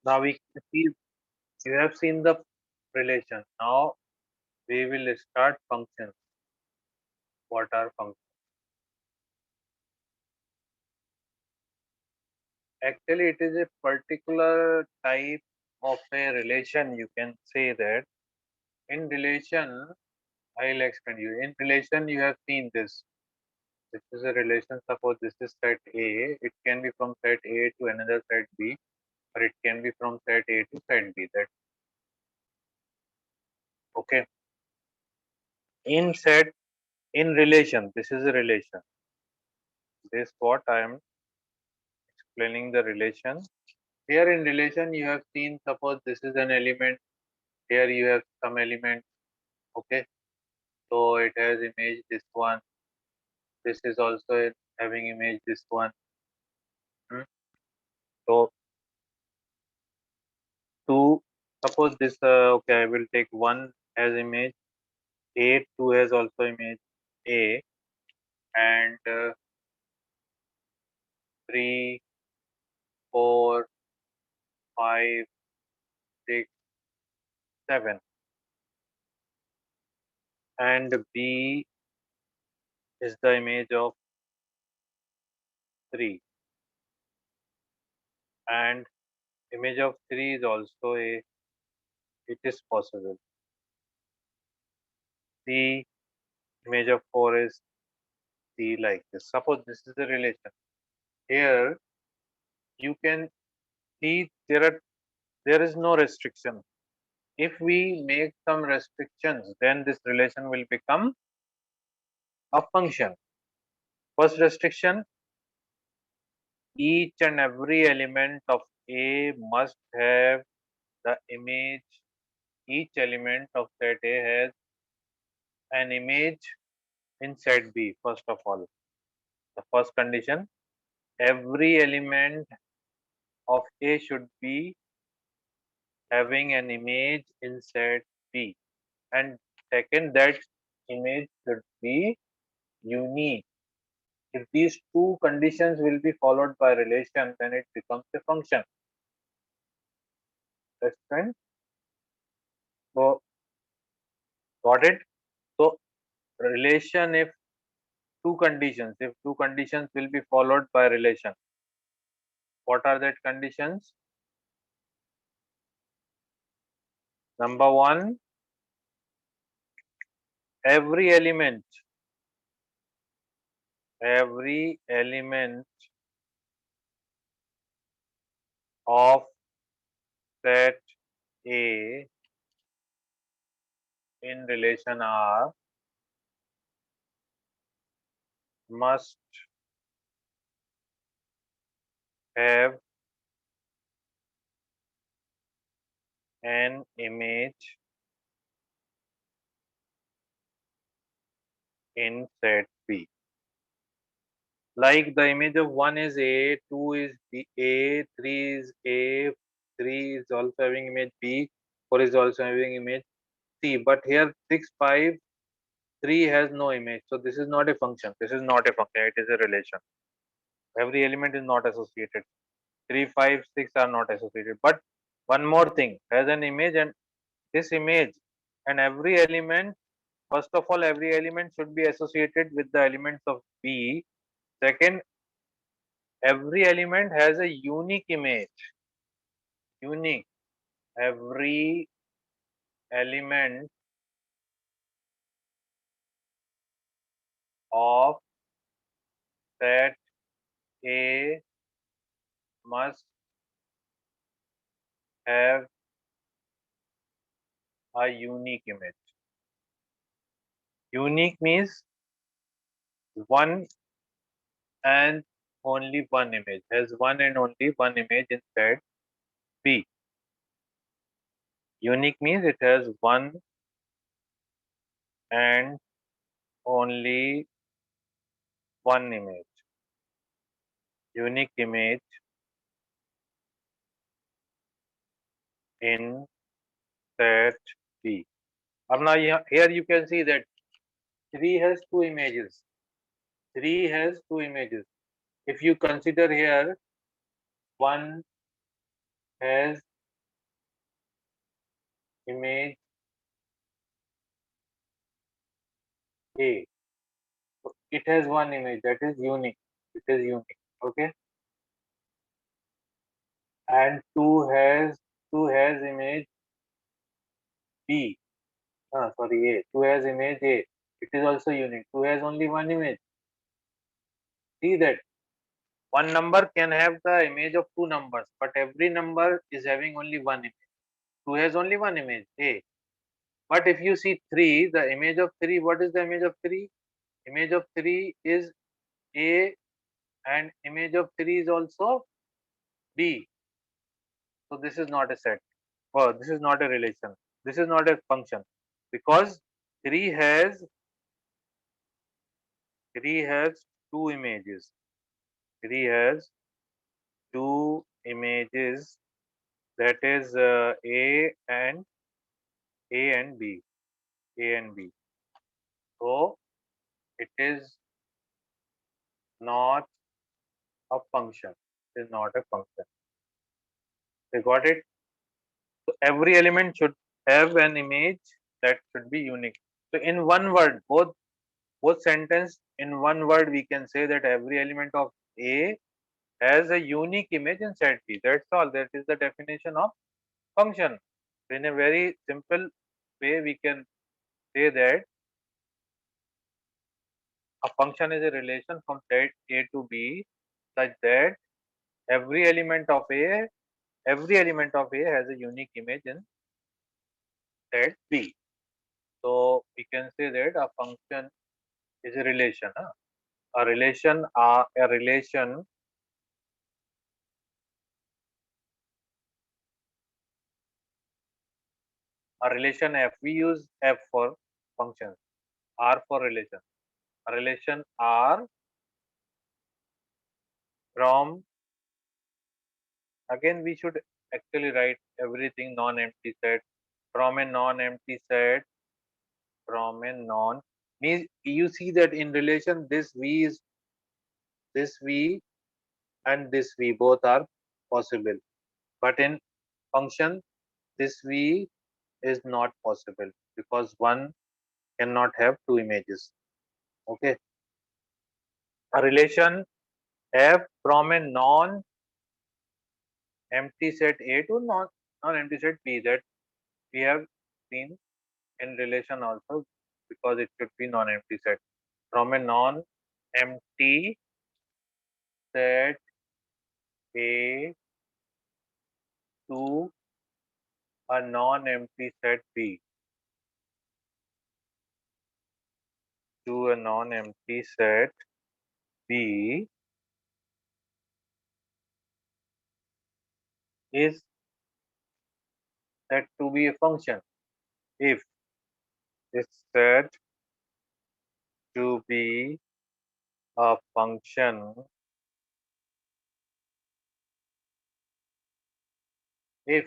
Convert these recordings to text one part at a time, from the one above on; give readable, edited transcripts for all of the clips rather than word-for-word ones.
Now we see, you have seen the relation. Now we will start functions. What are functions? Actually, it is a particular type of a relation. You can say that in relation, I'll explain you. In relation, you have seen this. This is a relation. Suppose this is set A. It can be from set A to another set B, or it can be from set A to set B. That okay. In set, in relation, this is a relation. This what I am explaining the relation. Here in relation, you have seen. Suppose this is an element. Here you have some element. Okay. So it has image this one. This is also having image this one. Hmm. So to suppose this, okay, I will take one as image A, two has also image A, and three, four, five, six, seven, and B is the image of three, and image of three is also a. It is possible. The image of four is C, like this. Suppose this is the relation. Here you can see there is no restriction. If we make some restrictions, then this relation will become a function. First restriction, each and every element of A must have the image. Each element of set A has an image in set B. First of all, the first condition, every element of A should be having an image in set B. And second, that image should be unique. If these two conditions will be followed by relation, then it becomes a function. That's fine. So, got it? So, relation, if two conditions will be followed by relation, what are that conditions? Number one, every element, every element of set A in relation R must have an image in set B. Like the image of 1 is A, 2 is B, A, 3 is A, 3 is also having image B, 4 is also having image C. But here 6, 5, 3 has no image. So this is not a function. This is not a function. It is a relation. Every element is not associated. 3, 5, 6 are not associated. But one more thing, has an image, and this image and every element, first of all, every element should be associated with the elements of B. Second, every element has a unique image. Unique. Every element of set A must have a unique image. Unique means one and only one image. Has one and only one image in set B. Unique means it has one and only one image. Unique image in set B. Now here you can see that 3 has two images. 3 has two images. If you consider here, 1 has image A. So it has one image that is unique. It is unique. Okay. And two has image B. Sorry, A. Two has image A. It is also unique. Two has only one image. See that one number can have the image of two numbers, but every number is having only one image. Two has only one image, A. But if you see three, the image of three, what is the image of three? Image of three is A, and image of three is also B. So this is not a set. Or this is not a relation. This is not a function because three has three has two images. Three has two images, that is A and B. A and B. So it is not a function. It is not a function. You got it? So every element should have an image that should be unique. So in one word, both sentence in one word we can say that every element of A has a unique image in set B. That's all. That is the definition of function. So in a very simple way, we can say that a function is a relation from set A to B such that every element of A has a unique image in set B. So we can say that a function is a relation. A relation, a relation F. We use F for functions. R for relation. A relation R from, again we should actually write everything non-empty set, from a non-empty set, from a non, means you see that in relation this V and this V both are possible, but in function this V is not possible because one cannot have two images. Okay. A relation F from a non-empty set A to non-empty set B, that we have seen in relation also, because it should be non-empty set. From a non-empty set A to a non-empty set B, to a non-empty set B is said to be a function if it's said to be a function if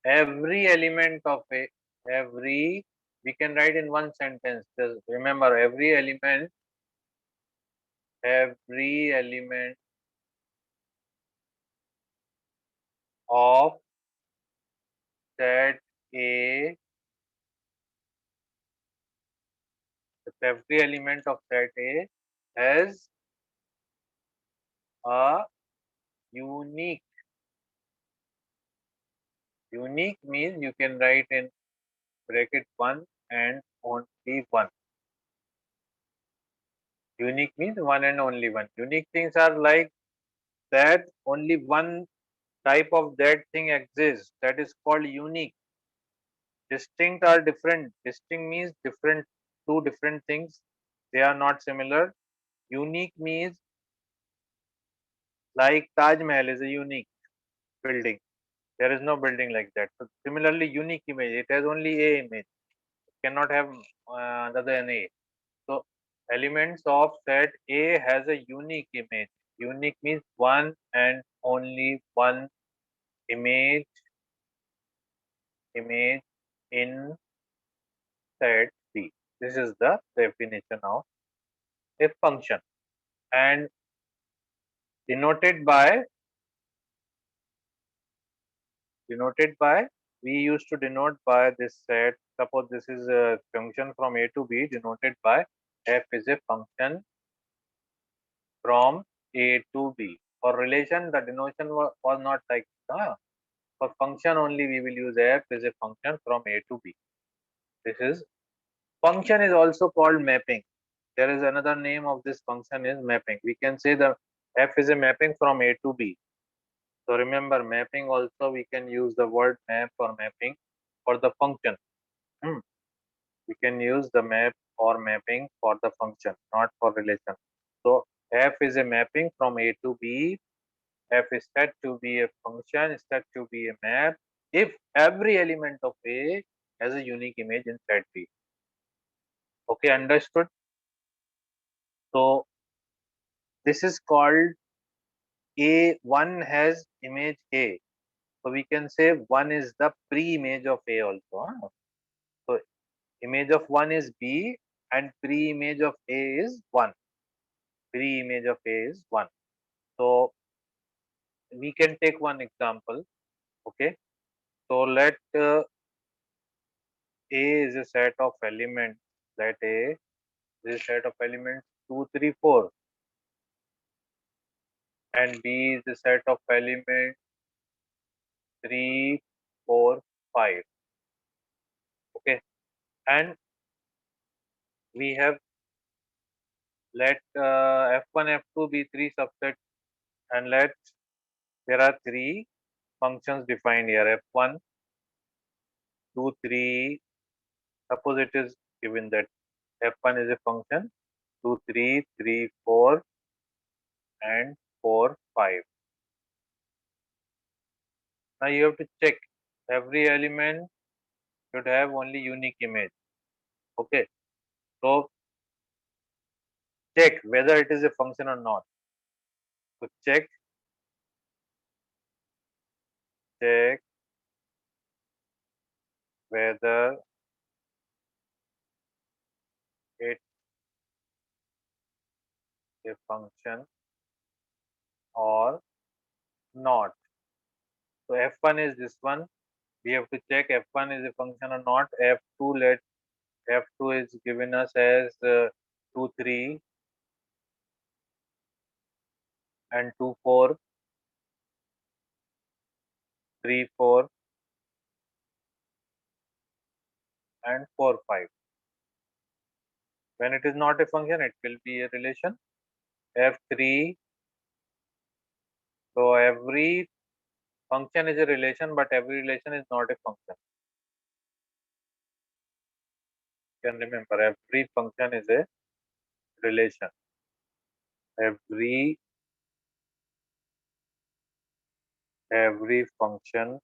every element of a every we can write in one sentence. Just remember, every element of set A, every element of set A has a unique. Unique means you can write in bracket one and only one. Unique means one and only one. Unique things are like that only one type of that thing exists. That is called unique. Distinct are different. Distinct means different, two different things. They are not similar. Unique means like Taj Mahal is a unique building. There is no building like that. So similarly, unique image. It has only a image. It cannot have other than a. So elements of set A has a unique image. Unique means one and only one image in set B. This is the definition of a function, and denoted by we used to denote by this set. Suppose this is a function from A to B denoted by f is a function from A to B. For relation, the denotation was not like for function only we will use f is a function from A to B. This is function is also called mapping. There is another name of this function is mapping. We can say the f is a mapping from A to B. So remember mapping also we can use the word map or mapping for the function. Hmm. We can use the map or mapping for the function, not for relation. So f is a mapping from A to B. F is said to be a function, is said to be a map if every element of A has a unique image inside B. Okay, understood? So this is called A1 has image A. So we can say 1 is the pre-image of A also. So image of 1 is B and pre-image of A is 1. Pre-image of A is 1. So we can take one example. Okay. So let A is a set of elements. Let A is a set of elements 2, 3, 4, and B is a set of elements 3, 4, 5. Okay. And we have let F1, F2 be three subsets, and let there are three functions defined here F1, 2, 3. Suppose it is given that F1 is a function 2, 3, 3, 4, and 4, 5. Now you have to check every element should have only unique image. Okay. So check whether it is a function or not. So check whether it's a function or not. So F1 is this one. We have to check F1 is a function or not. F2, let F2 is given us as 2, 3 and 2, 4, 3, 4 and 4, 5. When it is not a function, it will be a relation. F3, so every function is a relation, but every relation is not a function. You can remember, every function is a relation. Every function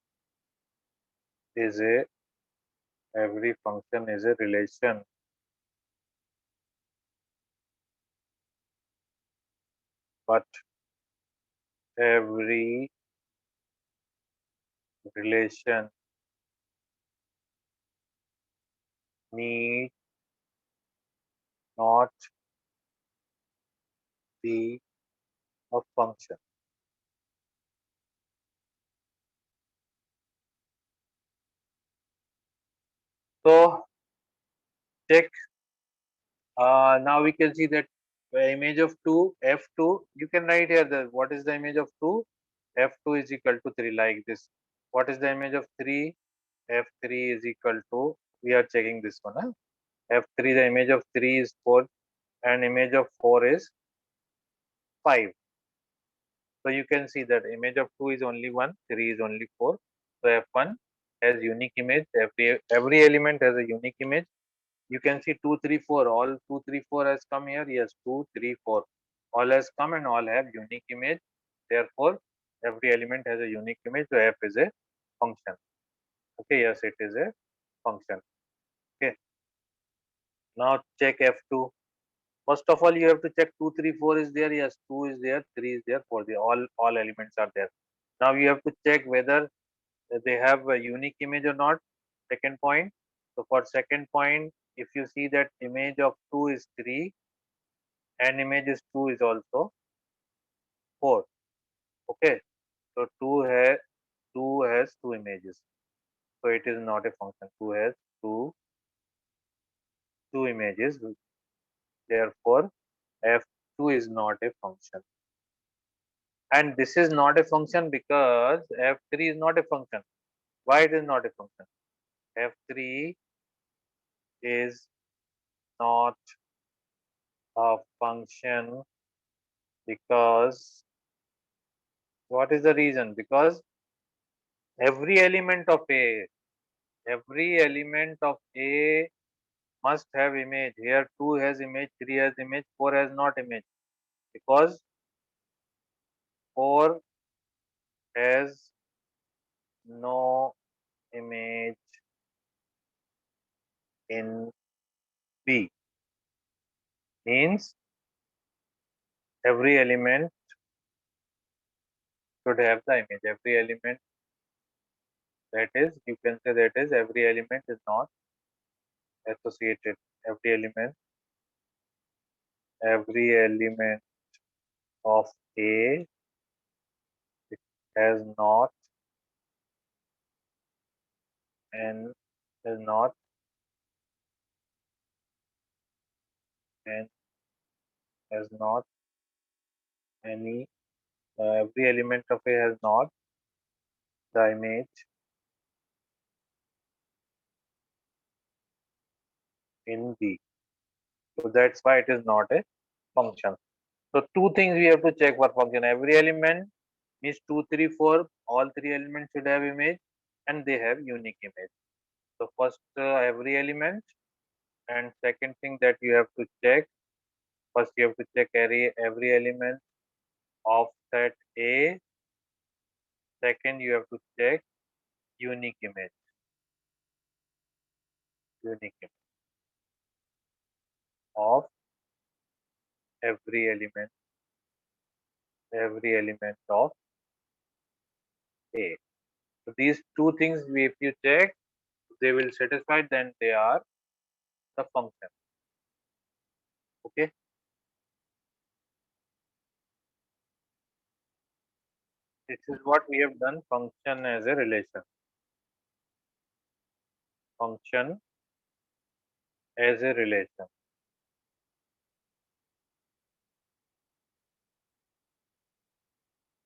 is a relation. But every relation need not be a function. So check. Now we can see that the image of 2, F2, you can write here that what is the image of 2? F2 is equal to 3 like this. What is the image of 3? F3 is equal to, we are checking this one. F3, the image of 3 is 4 and image of 4 is 5. So you can see that image of 2 is only 1, 3 is only 4. So F1 has unique image. Every element has a unique image. You can see 2, 3, 4. All 2, 3, 4 has come here. Yes, 2, 3, 4. All has come and all have unique image. Therefore, every element has a unique image. So F is a function. Okay, yes, it is a function. Okay. Now check F2. First of all, you have to check 2, 3, 4 is there. Yes, 2 is there, 3 is there, 4 is there. All elements are there. Now you have to check whether they have a unique image or not. Second point. So for second point, if you see that image of 2 is 3 and image is 2 is also 4. Okay. So 2 has two images. So it is not a function. 2 has two images. Therefore, f2 is not a function. And this is not a function because f3 is not a function. Why it is not a function? f3 is not a function because what is the reason? Because every element of A must have image. Here 2 has image, 3 has image, 4 has not image. Because 4 has no image in B. Means every element should have the image. Every element, that is, you can say that is every element is not associated. Every element of A has not and has not and has not any every element of A has not the image in B. So that's why it is not a function. So two things we have to check for function. Every element means 2, 3, 4. All three elements should have image and they have unique image. So first every element, and second thing that you have to check. First you have to check every element of set A. Second you have to check unique image. Unique image of every element. Every element of A. So these two things, if you check, they will satisfy, then they are the function. Okay. This is what we have done, function as a relation. Function as a relation.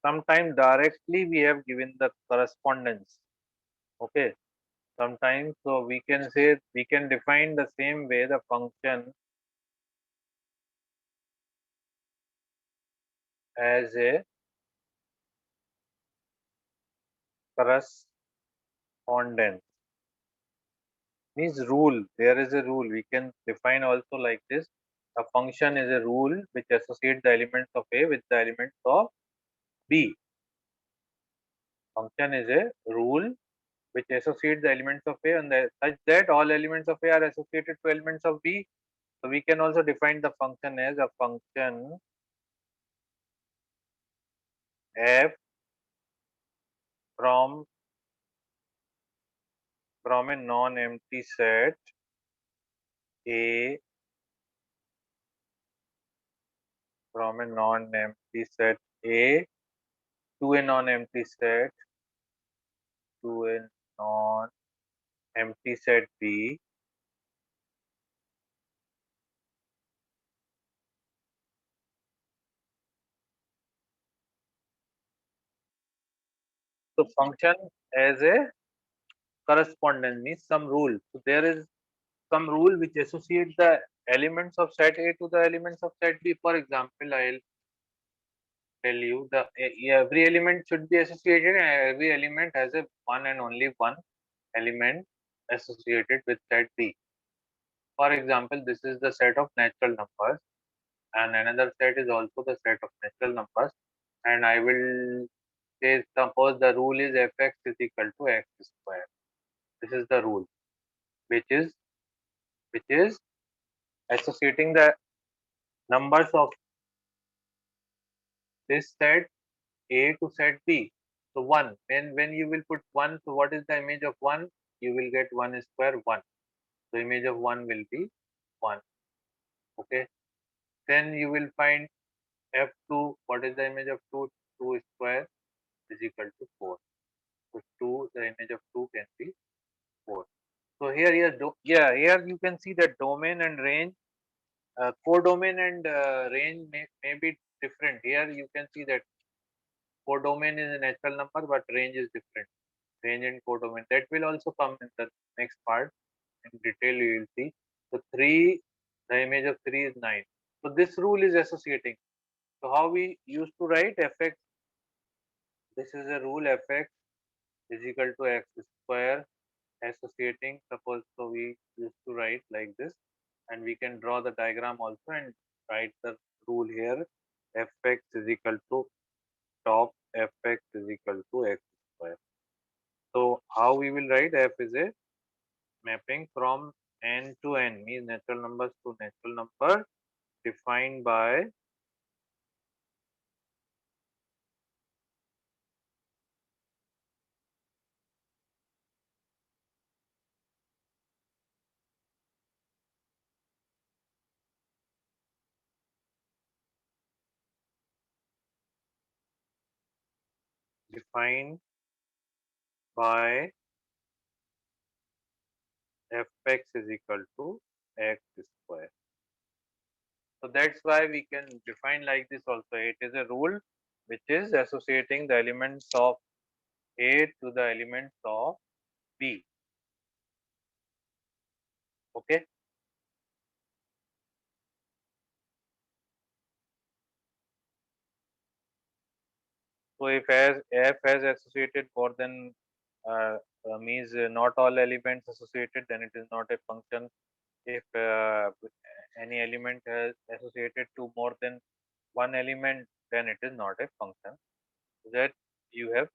Sometimes directly we have given the correspondence. Okay. Sometimes, so we can say, we can define the same way the function as a correspondence. Means rule. There is a rule. We can define also like this. A function is a rule which associates the elements of A with the elements of B. Function is a rule which associates the elements of A and such that all elements of A are associated to elements of B. So we can also define the function as a function f from a non-empty set A, from a non-empty set A to a non-empty set non-empty set B. So function as a correspondence means some rule. So there is some rule which associates the elements of set A to the elements of set B. For example, I'll tell you the every element should be associated and every element has a one and only one element associated with set B. For example, this is the set of natural numbers and another set is also the set of natural numbers, and I will say, suppose the rule is fx is equal to x square. This is the rule which is associating the numbers of this set A to set B. So 1, when you will put 1, so what is the image of 1? You will get 1 square 1. So image of 1 will be 1. Okay. Then you will find f2. What is the image of 2? 2 square is equal to 4. So 2, the image of 2 can be here, here you can see that domain and range, codomain and range may be different. Here you can see that codomain is a natural number, but range is different. Range and codomain, that will also come in the next part. In detail, you will see. So the image of 3 is 9. So this rule is associating. So how we used to write fx? This is a rule, fx is equal to x square associating. Suppose so we used to write like this, and we can draw the diagram also and write the rule here. Fx is equal to top fx is equal to x square. So how we will write? F is a mapping from n to n, means natural numbers to natural number, defined by defined by fx is equal to x square. So that's why we can define like this also. It is a rule which is associating the elements of A to the elements of B. Okay. So if as F has associated more than means not all elements associated, then it is not a function. If any element has associated to more than one element, then it is not a function. That you have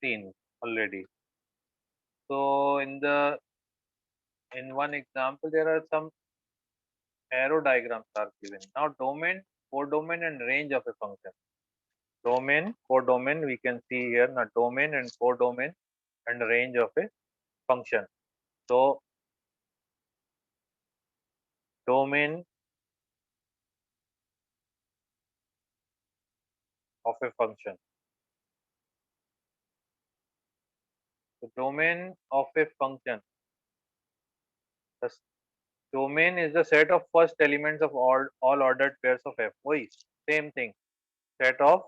seen already. So in one example, there are some arrow diagrams are given. Now domain, codomain and range of a function. Domain, codomain, we can see here now domain and codomain and range of a function. So domain of a function. The domain of a function. The domain is the set of first elements of all ordered pairs of f. Why? Same thing. Set of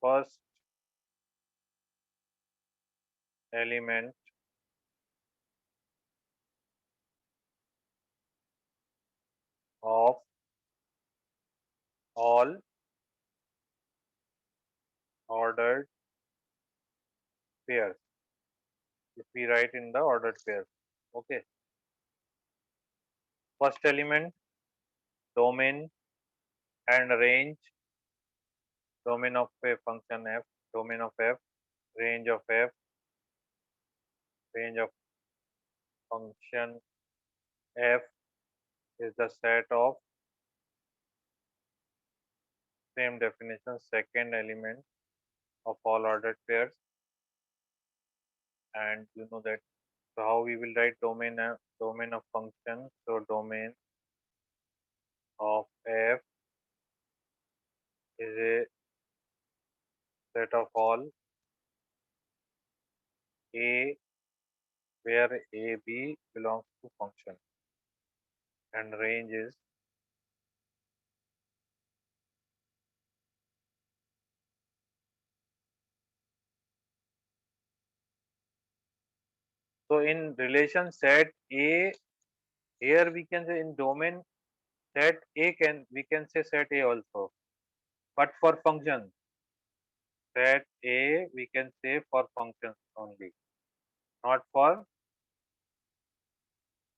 first element of all ordered pairs. If we write in the ordered pairs. Okay. First element, domain and range, domain of a function f, domain of f, range of f, range of function f is the set of same definition second element of all ordered pairs. And you know that, so how we will write domain of function. So domain of f is a set of all a where a b belongs to function, and range is so in relation set a. Here we can say in domain set a, can we can say set a also, but for function set a we can say for functions only, not for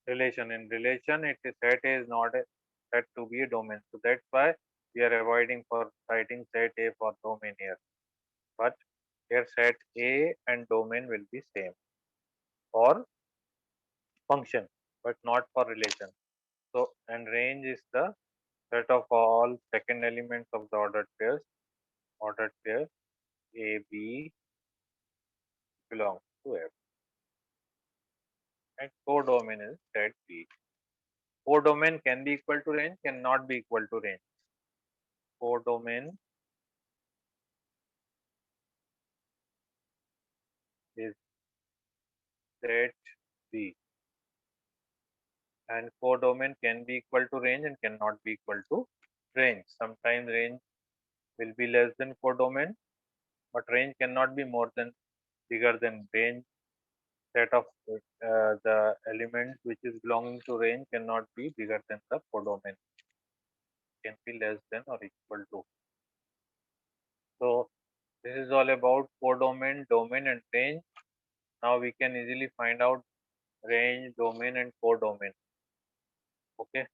relation. In relation, it is set A is not a, set to be a domain. So that's why we are avoiding for writing set A for domain here. But here set A and domain will be same for function, but not for relation. So and range is the set of all second elements of the ordered pairs. Ordered pair A B belongs to F. And codomain is set B. Codomain can be equal to range, cannot be equal to range. Codomain is set B. And codomain can be equal to range and cannot be equal to range. Sometimes range will be less than codomain, but range cannot be more than bigger than range. Set of the elements which is belonging to range cannot be bigger than the codomain. Can be less than or equal to. So this is all about codomain, domain, and range. Now we can easily find out range, domain, and codomain. Okay.